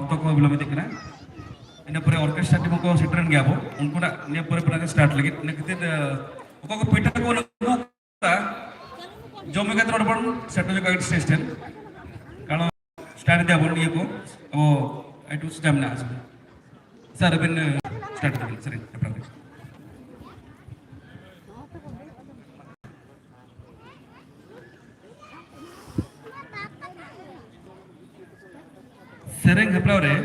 ᱚᱠᱛᱚ ᱠᱚ ᱵᱤᱞᱚᱢ ᱤᱫᱤᱜ ᱠᱟᱱᱟ ᱤᱱᱟᱹ ᱯᱚᱨᱮ ᱚᱨᱠᱮᱥᱴᱨᱟ ᱴᱤᱢ ᱠᱚ ᱥᱮᱴᱮᱨᱮᱱ ᱜᱮᱭᱟ ᱵᱚ ᱩᱱᱠᱩᱱᱟᱜ ᱱᱤᱭᱟᱹ ᱯᱚᱨᱮ ᱯᱚᱨᱮ ᱥᱴᱟर्ट ᱞᱟᱹᱜᱤᱫ ᱤᱱᱟᱹ ᱠᱷᱟᱹᱛᱤᱨ ᱚᱠᱚᱭ ᱠᱚ ᱯᱤᱴᱷᱟᱹ ᱠᱚ ᱡᱚᱢ ᱠᱟᱛᱮ ᱱᱚᱰᱮ ᱵᱚᱱ ᱥᱮᱴᱮᱨ ᱡᱚᱜᱼᱟ स्टेज ᱴᱷᱮᱱ কারণ स्टार्ट दिया बोल ये को वो आई टू सिस्टम ना सर बिन स्टार्ट कर सर सेरेंग हेप्लाव रे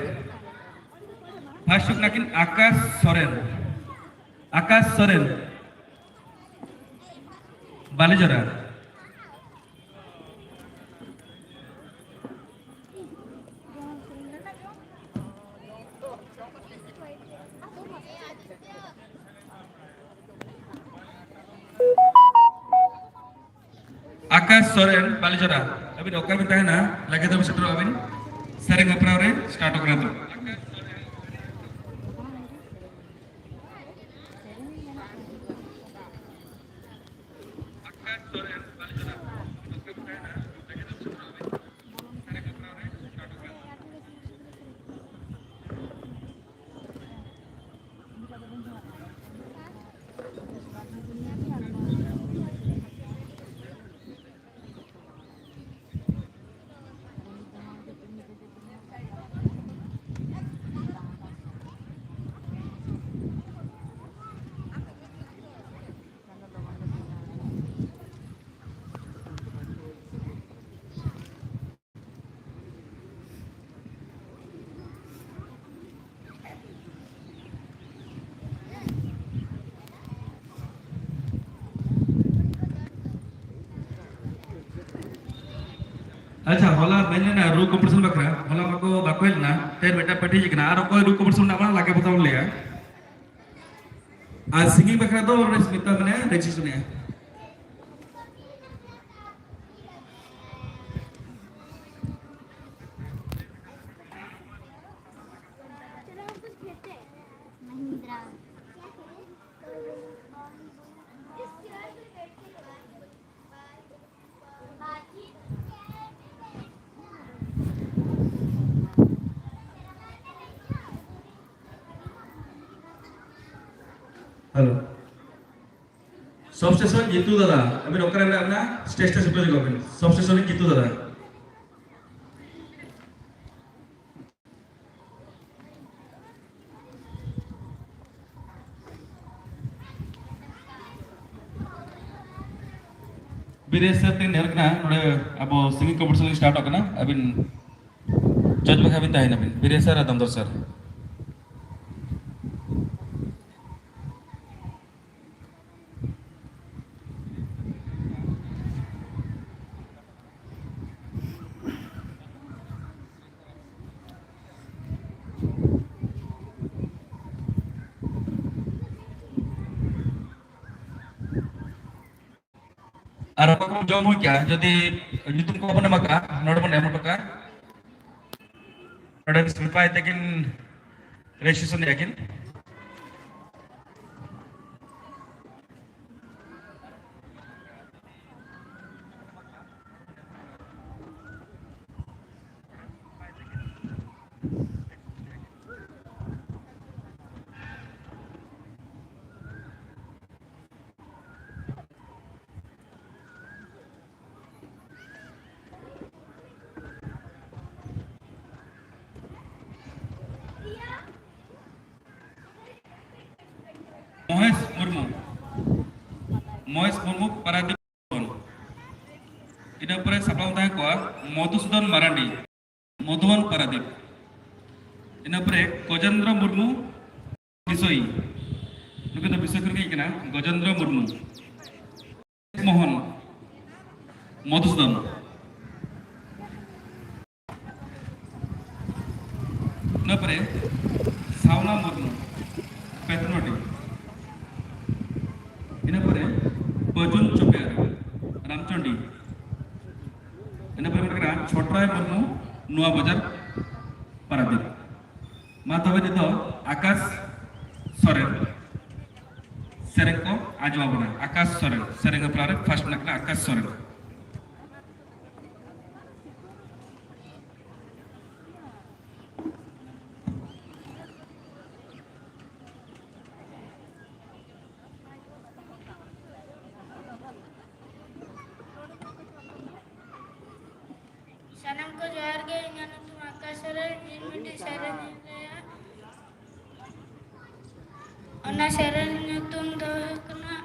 फर्स्ट नाकिन आकाश सोरेन बालीजरा आकाश सोरेन बालीजरा अभी ओका भी ना लगे तो सेटर अभी सेरेंग हेप्लाव रे स्टार्ट करना तो अच्छा होला मैंने ना रू कंपटीशन बकरा होला मको बाकोल ना तेर बेटा पटी जिकना आरो कोई रू कंपटीशन ना लागे बताऊं लिया आज सिंगिंग बकरा तो स्मिता मने रजिस्ट्रेशन है हेलो सब स्टेशन जीतू दादा अभी ओकरा में अपना स्टेज से प्ले करें सब स्टेशन जीतू दादा बिरेसर तीन हेरकना नोडे अब सिंगिंग कंपटीशन स्टार्ट होकना अभी जज बखा भी ताहिन अभी बिरेसर दमदर सर और आपको जॉब हो क्या यदि तुम को अपने मका नोट बने मोटका नोट सिंपल तकिन रजिस्ट्रेशन याकिन महेश मुर्मू पारादीप इन पर सापड़ा को मधुसूदन मारांडी मधुवन पारादीप इन पर गजेंद्र मुर्मू विषय नुक विषय करना गजेंद्र मुर्मू मोहन मधुसूदन इन पर सावना मुर्मू पेतनोटी इन पर बजुन चुपेर रामचंडी इन पर छोटराय मुर्मू नुआ बाजार पारादीप मा तबे नित आकाश सोरेन सेरेंग को आजवा बना आकाश Soren सेरेंग प्लारे first नकला Akash Soren Midi serenya ana serenya tum doh kena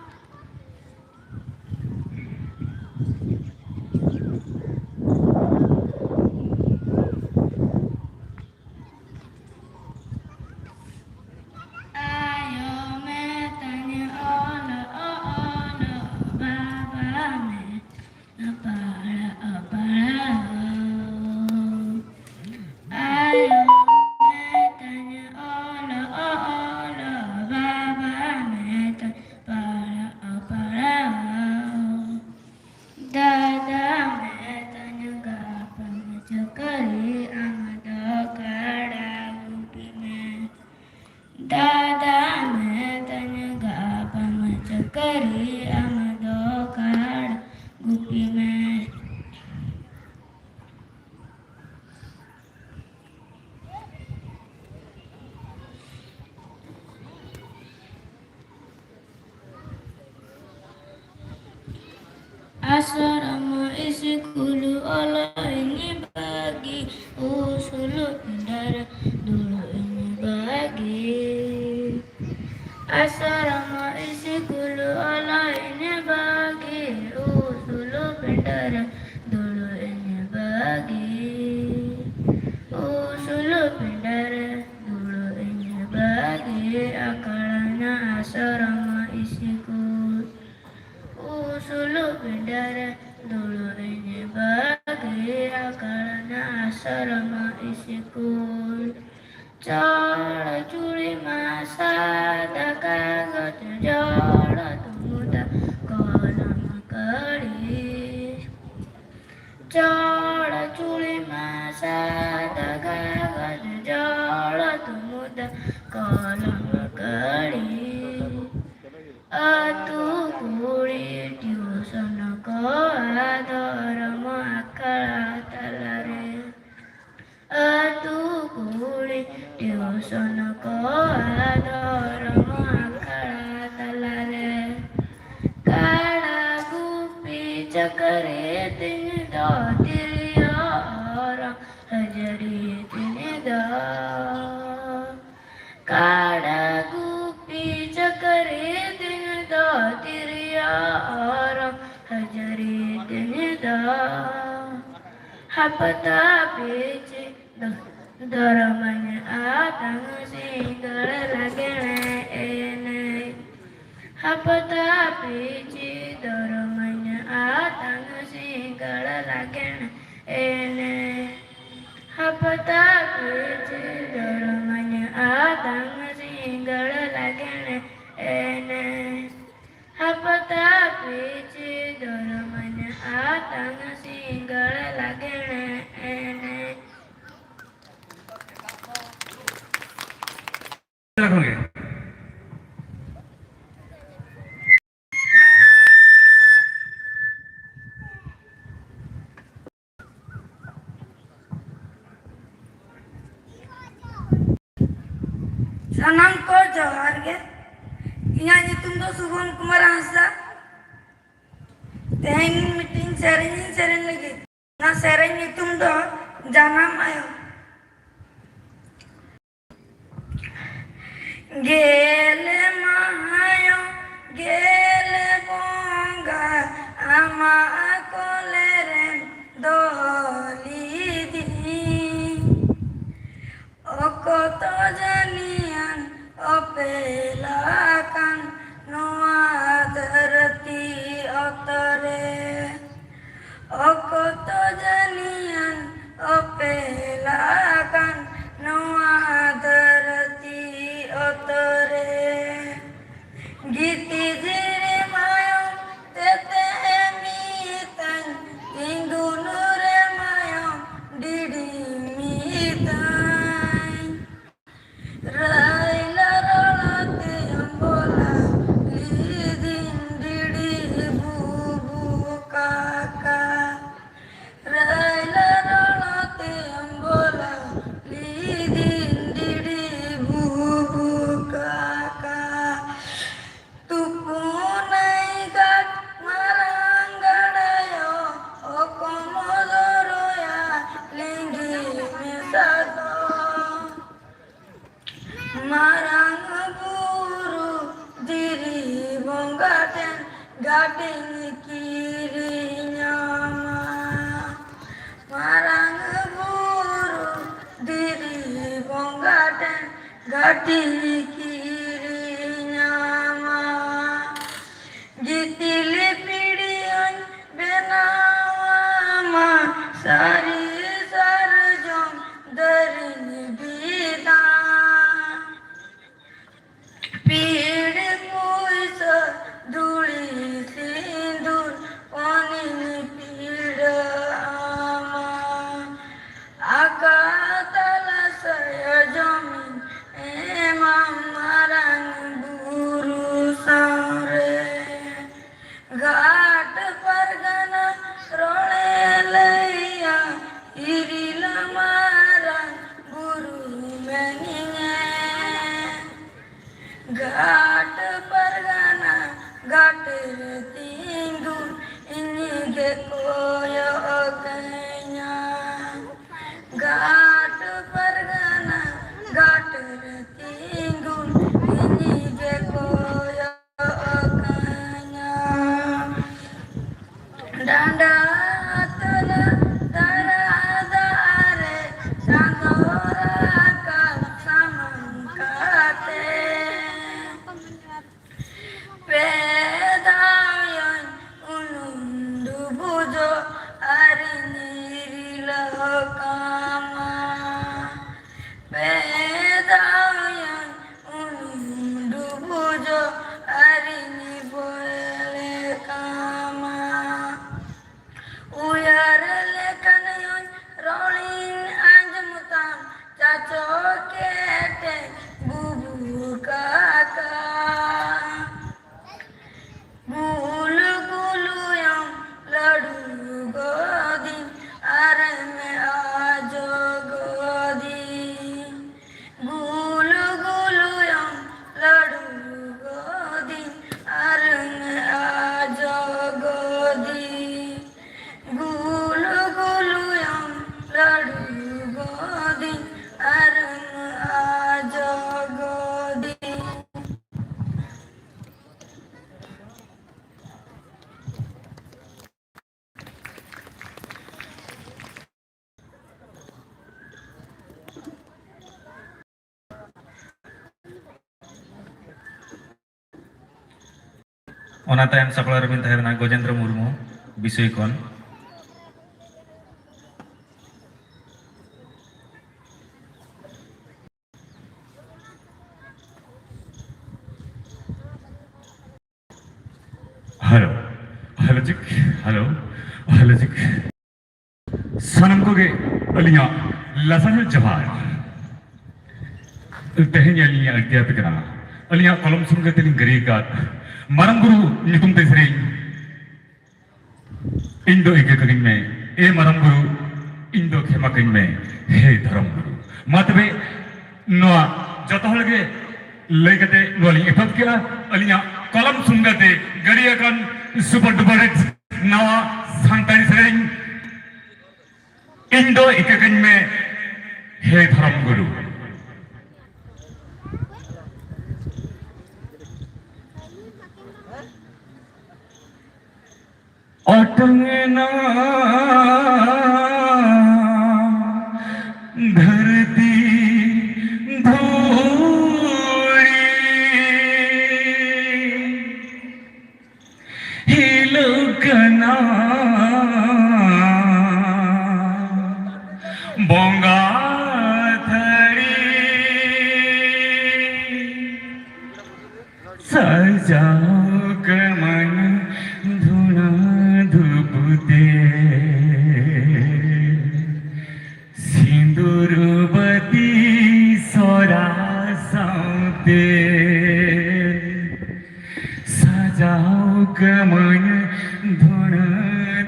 Asrama isi kulu Allah ini bagi usul darah dulu ini bagi asrama isi kulu Allah ini bagi usul darah dulu ini bagi usul darah dulu ini bagi akalnya asrama isi kulu Usulu bendara dulu ini bagi akalnya asrama isikul Cara curi masa tak kaget jala tumuda kolam keris Cara curi masa tak kaget jala tumuda kolam keris Atu kuri tiusana ko adara makala talare Atu kuri tiusana ko adara makala talare Kala gupi cakare tini do tiriya orang hajari tini do Kala gupi cakare tiriya orang hajari dinida hapata pici doramanya atang singal lagene ene hapata pici doramanya atang singal lagene ene hapata pici doramanya atang singal lagene ene Hapata pici doramanya atang singal lagene ene. Sanam ko johar ge. Inya nyutum do Subhan Kumar Hasda. Teheng meeting sering lagi. Na sering nyutum do janam ayo. Gele mahayo gele bonga ama akoleren dolidi. Okoto janian opelakan noa dharati otare okoto janian opelakan noa dharati otare giti jiri mayo tete mitan tindu nure mayo didi mitan Rai la rola te gading kirinya marang buru diri bonggaden gading kirinya gitili pidian benama sari sarjong darini bida पीड़ कोई सा धूली सिंदूर पानी में पीड़ आमा आकातला सयजमीन एमाम मारंग बुरु सारे घाट पर गना रोले लैया इरिला मारंग बुरु मेनिए घाट पर गाना घाट तींदुन इन्हीं कोयो कन्या घाट पर गाना घाट तींदुन इन्हीं कोयो कन्या डांडा तला तारा दारे सांगोरा का समंकाते Pedayan unundu bujo arinilakama Pedayan unundu bujo arinibolekama Uyar lekanayon rolling anjamutam caco kete bubu kaka Gulu gulu yang ladu godin arme ajo godin Gulu gulu yang ladu godin arme ajo godin Gulu gulu yang ladu godin arme ajo godin Ona tayam saklar bin Tahirna Gojendra Murmu Bisuikon Halo Jik Halo Jik Sanam ko ge aliya lasan jawar tehnya aliya adhyapikana aliya kolam sungatin garikat Marang guru nyutum te sering Indo ike kagin me marang guru Indo khema kagin me he dharam guru matbe noa joto hol ge lay kate noali epat kya alinya kolam sungate gari akan super duper hit nawa santari sering Indo ike kagin me he dharam guru अटंगना धरती धूड़ी हिलकना बोंगा धड़ी सजाओ कमन धुना धुपते सिंदूरवती सोरा साते सजाओ कमन धुना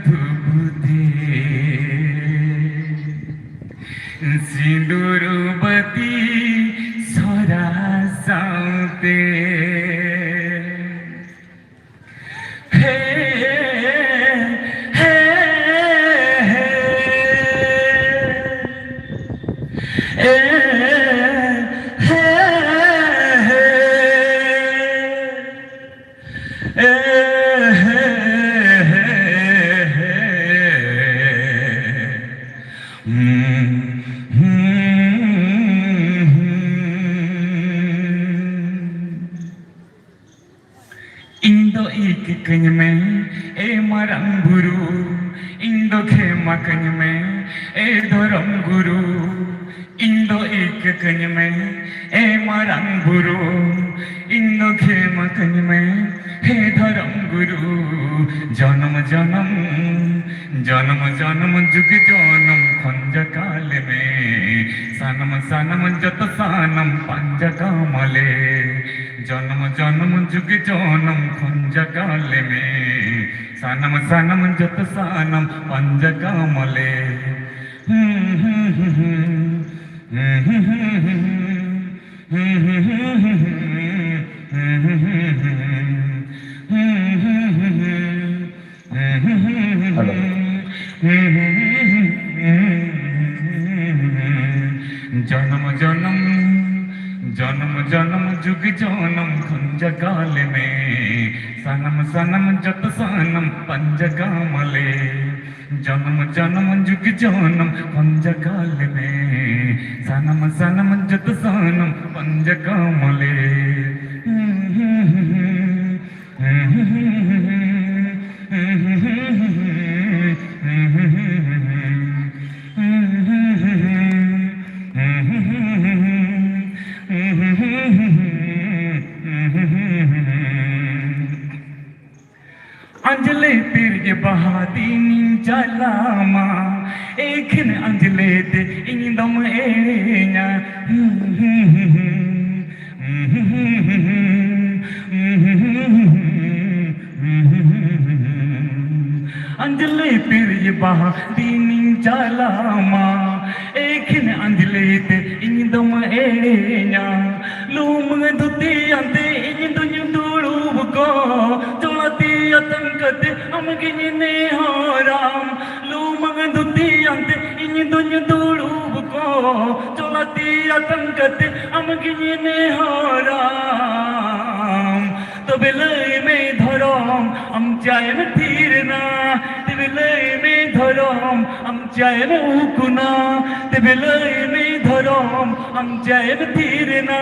धुपते सिंदूरवती सोरा साते hey, hey. कहीं में ए मरंग गुरु इंदो खेमा कहीं में ए धर्म गुरु इंदो एक कहीं में ए मरंग गुरु इंदो खेमा कहीं में हे धर्म गुरु जन्म जन्म जन्म जन्म जुग जन्म खंज काल में सनम सनम जत सानम पंज कामले जन्म जन्म जुग जन्म खंज काल में सनम सनम जत सानम पंज कामले जन्म जन्म जन्म जन्म जुग जन्म खंज काल में सनम सनम जत सानम पंज कामले जन्म जन्म जुग जन्म खंज काल में सनम सनम जत सानम पंज कामले अंजले तेरे बहादी निंचालामा एक न अंजले ते इंदम एना अंजले तेरे बहादी निंचालामा एक न अंजले ते इंदम एना लूम दुती अंते इंदु युदुलु को चलती अतंकते अमगिने हो राम लूमंग दुती अंते इन दुन्य दुलुब को चलती अतंकते अमगिने हो राम तो बेलय में धरम हम चाय में तीरना ते बेलय में धरम हम चाय में उकुना ते बेलय में धरम हम चाय में तीरना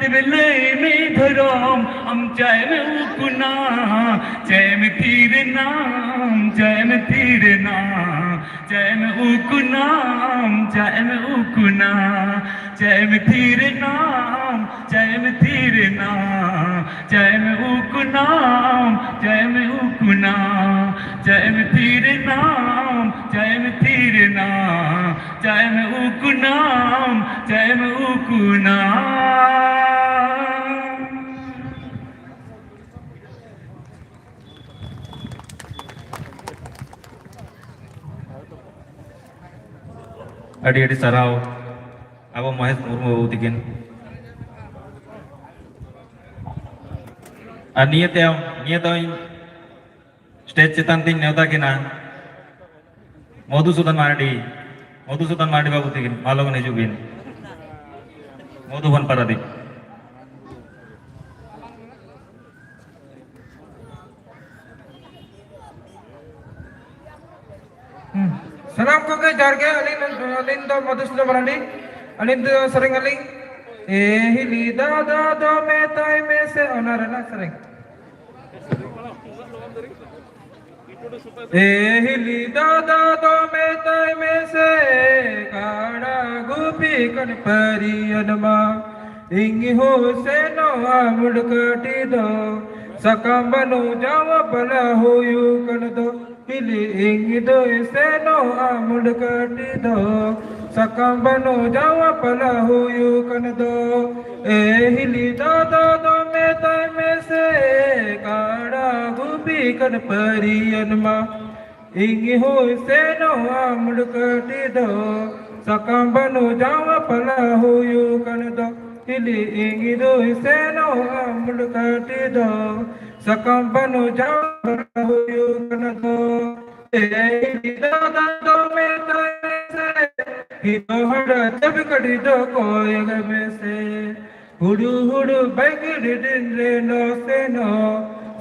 ते बेलय में धरम हम चाय में उकुना चाय में तीरना चाय में तीरना चाय में उकुना चाय में उकुना चाय में तीरना चाय में तीरना चाय में उकुना चाय में उकुना चाय में तीरना चाय में तीरना चाय में उकुना चाय में उकुना अड़ी अड़ी सराव अब महेश मुर्मू बाबू दिगिन नियत स्टेज चितान तीन नेवता किना मधुसूदन मार्डी बाबू दिगिन मालोगन हिजुबिन मधुबन पारादीप सलाम को के जार के अलिन दो मधुसूदन मार्डी अलिन दो सरंग अलिन ए हिली दा दा दो में ताई में से ओनारना सरंग ए हिली दा दा दो में ताई में से काड़ा गुपी कन परियनमा इंगी हो से नो आमुड़ कटी दो सकम बनो जाव बला होयु कन दो हिली इंगी दो से नो आमुड़ कटी दो सकम बनो जाव बला होयु कन दो ए हिली दा दा दो में ताई में से काड़ा गुपी कन परियनमा इंगी हो से नो आमुड़ कटी दो सकम बनो जाव बला होयु कन दो हिली इंगी दो से नो आमुड़ कटी दो सकम बनो जाव बला होयु कन दो ए हिली दा दा दो में ताई से ही हड़ा जब कड़ी दो कोय में से हुडू हुडू बैगड़ी दिन रे नो से नो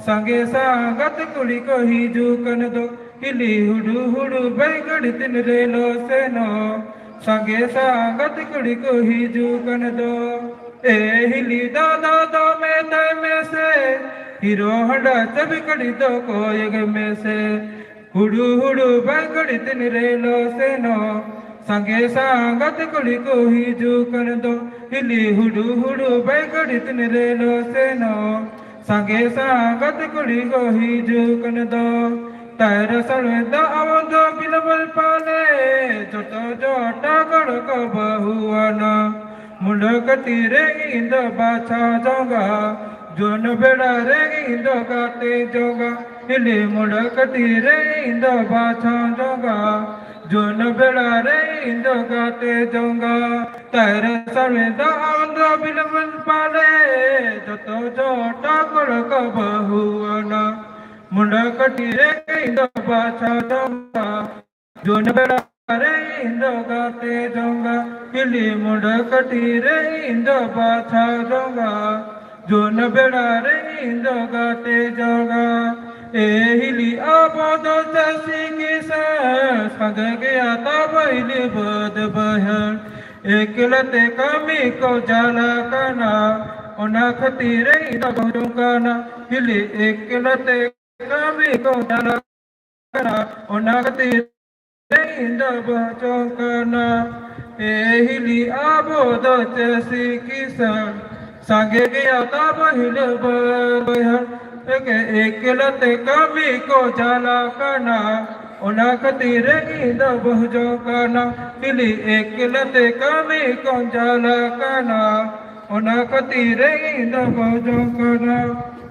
संगे सांगत कुड़ी को हिजू कन दो हिली हुडू हुडू बैगड़ी दिन रे नो से नो संगे सांगत कुड़ी को हिजू कन दो ए हिली दा दा दो में ताई में से हीरो हंडा सब कड़ी दो कोयग में से हुडू हुडू बगड़ी तिन रेलो से नो संगे सांगत कुड़ी को ही जूकन दो हिली हुडू हुडू बगड़ी तिन रेलो से नो संगे सांगत कुड़ी को ही जूकन दो तार सड़े दो अवधो बिलबल पाले जोतो जोटा गड़ को बहुआना मुंडकटी रे इंद बाछा जोगा जोन बेड़ा रे इंद गाते जोगा हिली मुंडकटी रे इंद बाछा जोगा जोन बेड़ा रे इंद गाते जोगा तार सड़े दो अवधो बिलबल पाले जोतो जोटा गड़ को बहुआना मुंडकटी रे इंद बाछा जोगा जोन बेड़ा रे इंद गाते जोगा हिली मुंडकटी रे इंद बाछा जोगा जोन बेड़ा रे इंद गाते जोगा ए हिली आबोद जसी किसा संग गया तबैली बद बहन एकलते कमी को जाला कना ओना खतीरे इंद बहुकाना हिली एकलते कमी को जाला कना ओना खतीरे इंद बहुकाना ए हिली आबोद जसी किसा संगे गया तबैली बद बहन एकलते कमी को जाला कना ओना खतीरे इंद बहुजो कना हिली एकलते कमी को जाला कना ओना खतीरे इंद बहुजो कना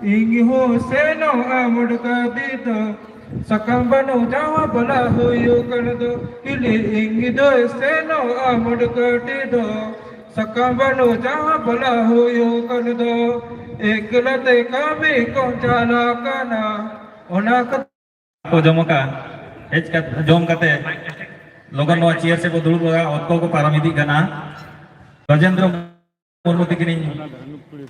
इंगो से नो आमुड़ का दीदो सकम बनो जावा भला हुयो कर दो हिली इंग दो से नो आमुड़ कटी दो सकम बनो जावा भला हुयो कर दो एकलते कमी को जाला कना ओना को जमका हेज का जम कते लोगन नो चेयर से को दुड़ुब लगा ओको को पारम इदी कना गजेंद्र मुर्मू तिकिन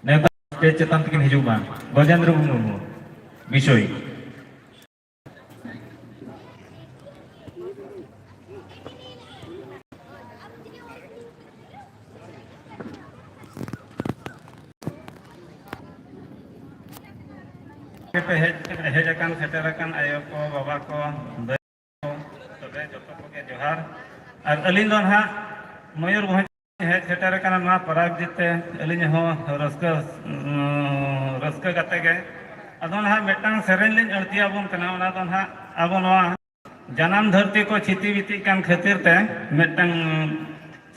नेता स्टेज चेतन तिकिन हिजुमा गजेंद्र मुर्मू विषय पे हेजकान सेटरकान आयो को बाबा को तबे जतो को जोहार और अलिन दोन हा मयूरभंज हेज सेटरकान ना पराग जिते अलिन हो रस्का रस्का गते गे अदोन हा मेटांग सेरेन लिन अड़तिया बन कना ओना दोन हा आबो नवा जनाम धरती को छिती बिती कान खातिर ते मेटांग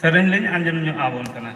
सेरेन लिन अंजम न्यू आबोन कना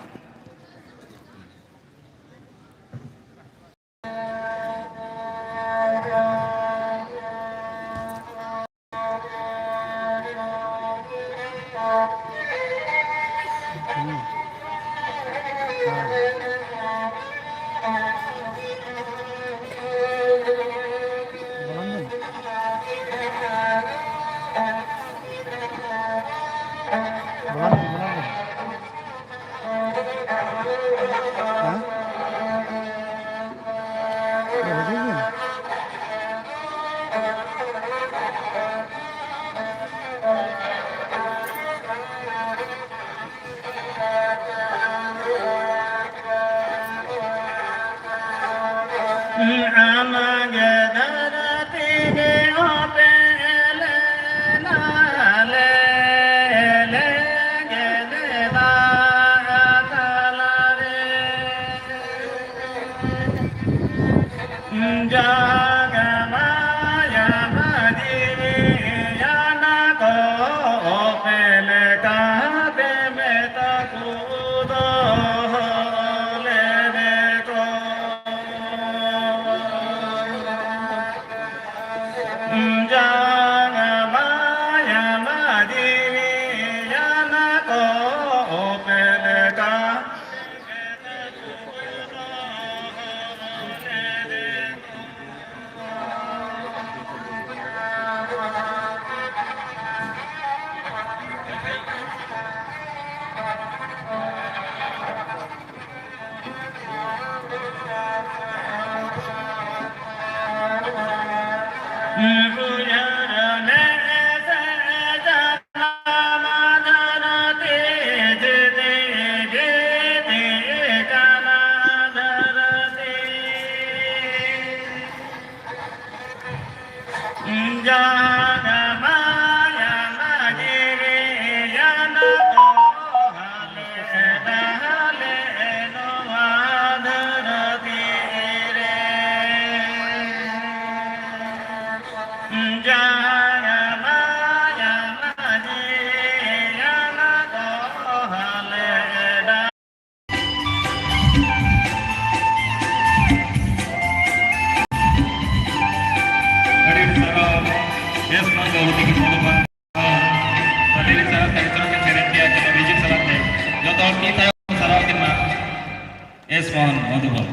एस मोहन मधुबन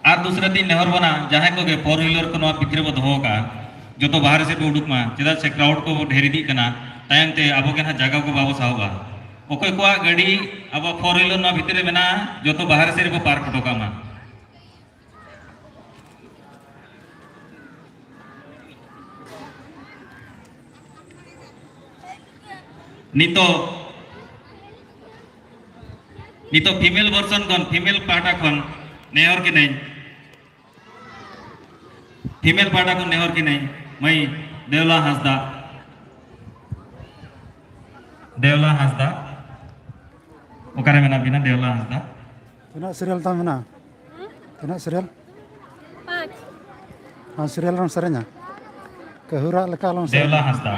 और दूसरे दिन नेहर बना जहाँ को फोर व्हीलर को भितर बो दो जो तो बाहर से उडुक मा चेदा से क्राउड को ढेर इदी तायमते अब के ना जगह को बाबो साहबा अकय को गाड़ी अब फोर व्हीलर भितर मेना जो तो बाहर से पार्क हटोका मा नितो फीमेल वर्सन खन फीमेल पाटा खन नेहर की नहीं फीमेल पाटा खन नेहर की नहीं मई देवला हांसदा ओकारे मेना बिना देवला हांसदा तना सीरियल ता मेना तना सीरियल 5 हां सीरियल रन सरेना कहूरा लका लं देवला हांसदा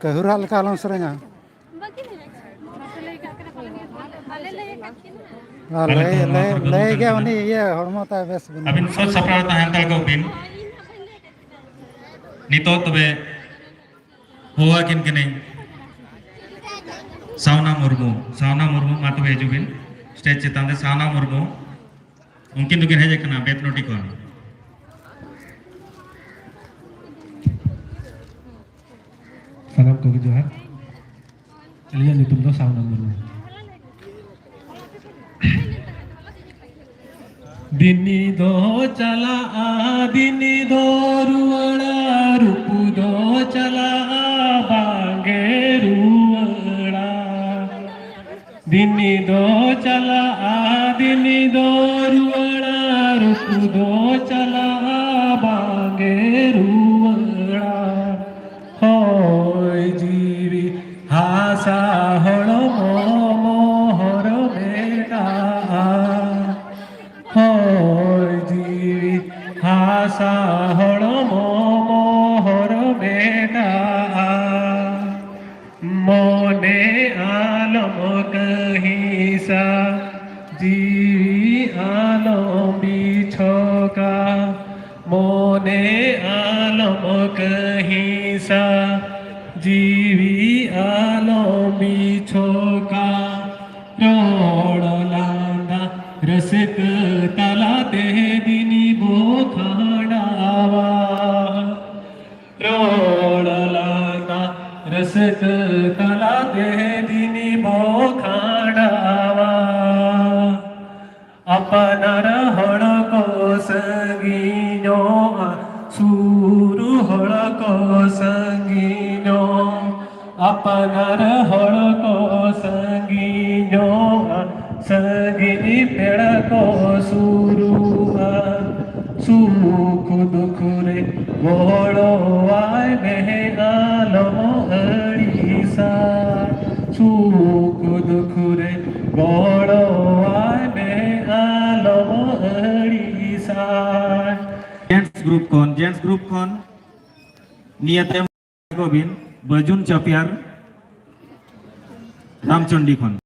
कहूरा लका लं सरेना ले गया उनी ये हरमो ता बेस बिन अबिन सोच सपराव ता हंतल को बिन नितो तबे हुआ किन के नहीं सावना मुर्मू मा तबे जुबिन स्टेज चितान दे सावना मुर्मू उनकिन दुकिन हेजे कना बेतनोटी को सलाम को जोहार चलिए नितुम दो सावना मुर्मू दिनी दो चला दिनी दो रुवड़ा रूपू दो चला बांगे रुवड़ा दिनी दो चला दिनी दो रुवड़ा रूपू दो चला बांगे रुवड़ा होय जीवी हासा हलो मोहर बेटा होय जीवी हासा हलो मोहर बेटा मोने आलम कहिसा जीवी आलम बिछोका मोने आलम कहिसा जीवी आलम बिछोका रोड़लांदा रसक तला दे दिनी बोखाड़ावा रोड़लांदा रसक तला दे दिनी बोखाड़ावा अपनार हड़को संगीनो सूरु हड़को संगीनो अपनार हड़को संगीनो संगिनी पेड़ को सूरुआ सुख दुख रे गोड़ो आय में आलमो अड़ीसा सुख दुख रे गोड़ो आय में आलमो अड़ीसा जेंट्स ग्रुप कौन नियते गोविंद बजुन चपियार रामचंडी खन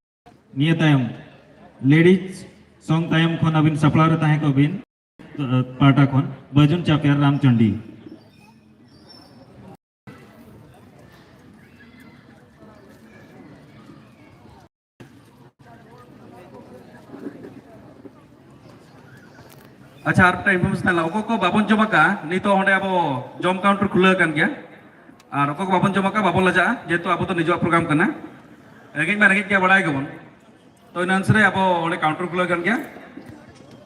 नियतायम लेडीज सॉन्ग तायम खन अबिन सप्लायर ताहे को बिन पाटा खन बजुन चापियार रामचंडी अच्छा आर टाइम इन्फॉर्मेशन ला को बाबन जमाका नितो होंडे अब जम काउंटर खुला कान गया और को बाबन जमाका बाबन लजा जेतु अब तो निजवा प्रोग्राम करना रेगिंग में रेगिंग क्या बड़ाई गबन तो इन आंसर अब होंडे काउंटर खुला कान गया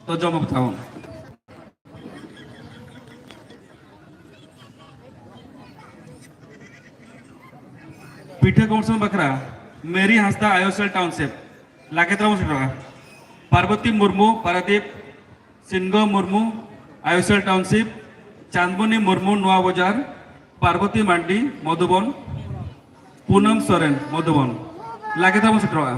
तो जम बताओ पीठे कौन बकरा मेरी हांसदा आयोसल टाउनशिप लाकेत्रा पार्वती मुर्मू पारादीप सिनगो मुर्मू आयुसल टाउनशिप चांदमणि मुर्मू नवा बाजार पार्वती मांडी मधुबन पूनम सोरेन मधुबन लागे था सेटवा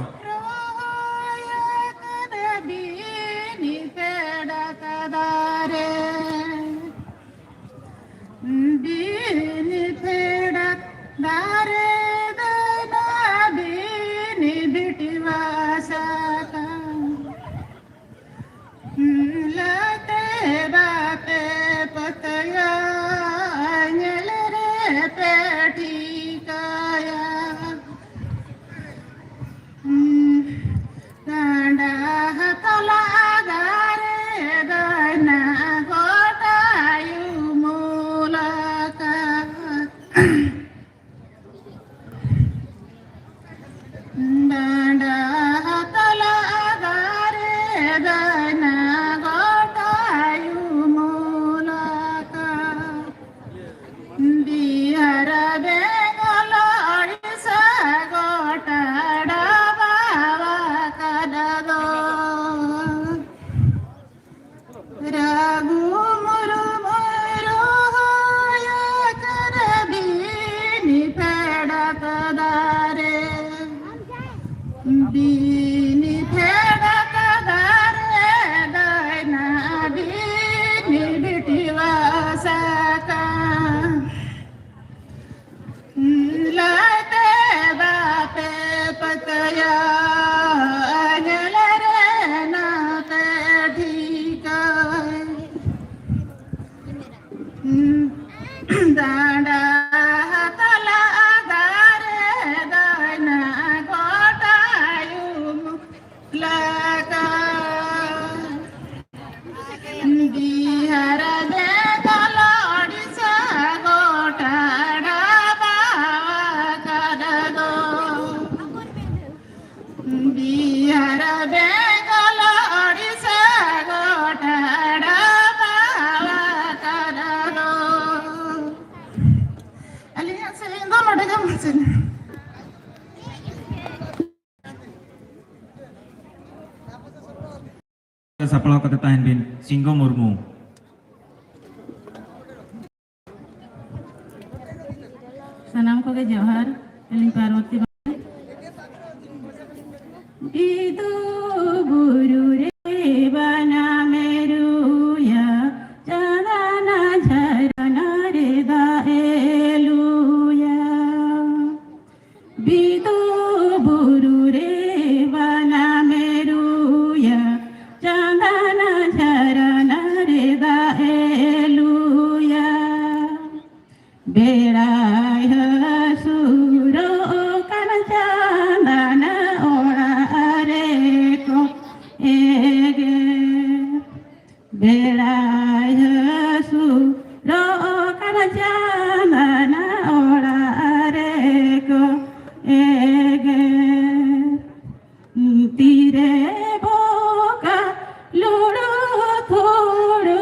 Saplau kata tahan bin Singgo Murmu. Sanam ko ke Johar, Eling Parwati. Itu guru revana meruya, janana jarana reda eluya. Bidu guru revana meruya, janana jarana reda eluya. Berai hasuro kan candana ora areko ege. Berai hasuro kan candana ora areko ege. Tire boka ludu thodu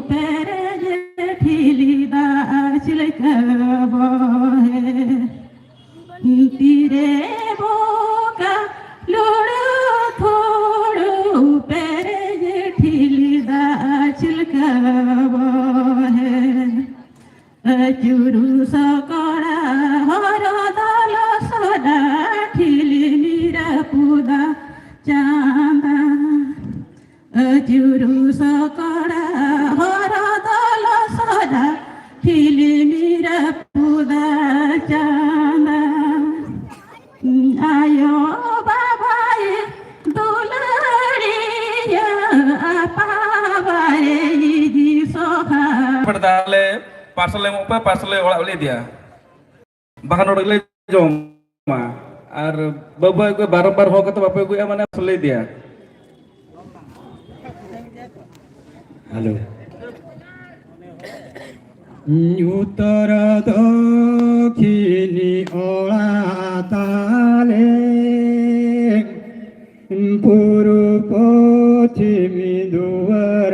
pere jethili da chilkabohe. Tire boka ludu thodu pere jethili da chilkabohe. Ajuru sakara haradala sada thili nirapuda chanda. Ajuru sakara haradala sada thili nirapuda chanda. Ayo babae dulariya apavare ji soha. पड़ताले पार्सले मुपे पार्सले ओला ले दिया बाहन ओडक ले जमा और बाबा को बार-बार हो कत बापे को माने ले दिया हेलो उत्तर दक्षिणी ओळाताले पूर्व पश्चिमी दुवर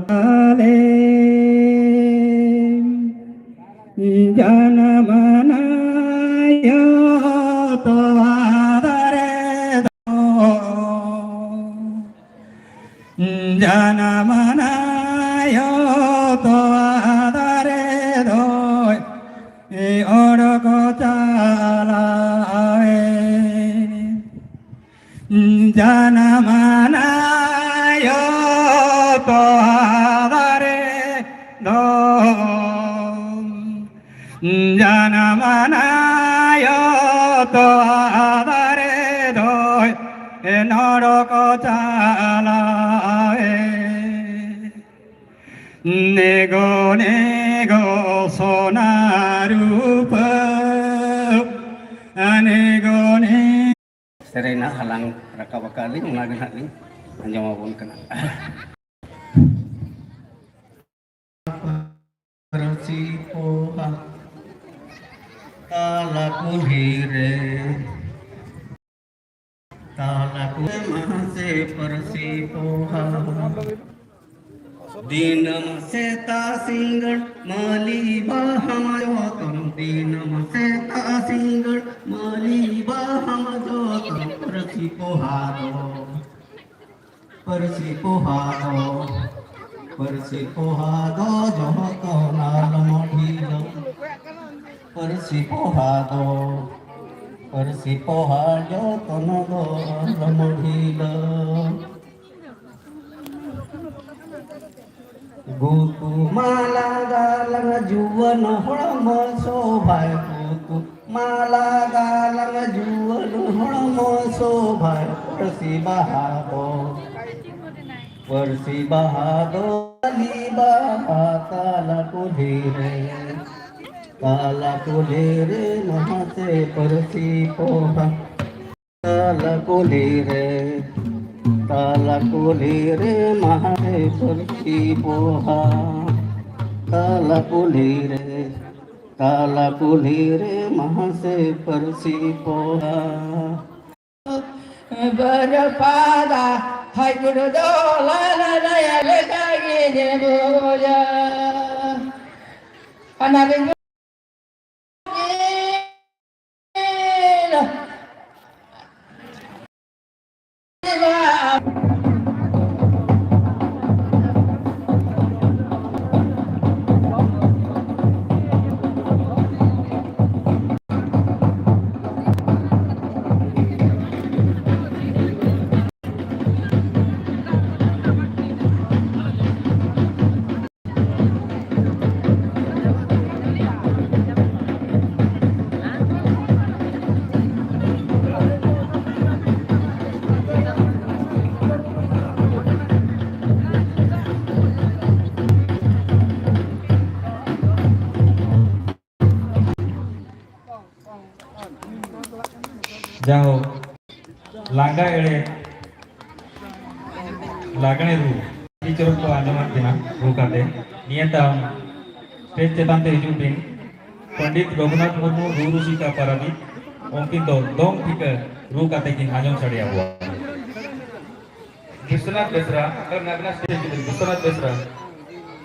ताले जनमनाय तवादरे जनमनाय manayo to adare doi e oro ko chala jana manayo to adare doi jana manayo to adare doi e oro ko chala nego nego sonarupa nego nego Serena halang raka bakaling unagan haling anjang mabun kena persipoha talaku hire talaku mahase persipoha dinam seta singal mali baham jotam dinam seta singal mali baham jotam persipohado joto nalamodhilo persipohado tonodo nalamodhilo Gutu malagalang juwan hormo sobhay Gutu malagalang juwan hormo sobhay Persibahado libaha kala kulire mahase persipoha kala kulire mahase persipoha kala kulire mahase persipoha berpada hai kudu dola la ya le kage de boja anak जाओ लांगा एड़े लागणे रू teacher को आंदोलन दिना रू काते नियंत्रण स्टेज चेतान ते हिजू बिन पंडित रघुनाथ मुर्मू रू रुसिका पारादी उनकिन दो दोंग फिकर रू काते किन आंजों सड़िया हुआ विश्वनाथ बेसरा अगर नगना स्टेज विश्वनाथ बेसरा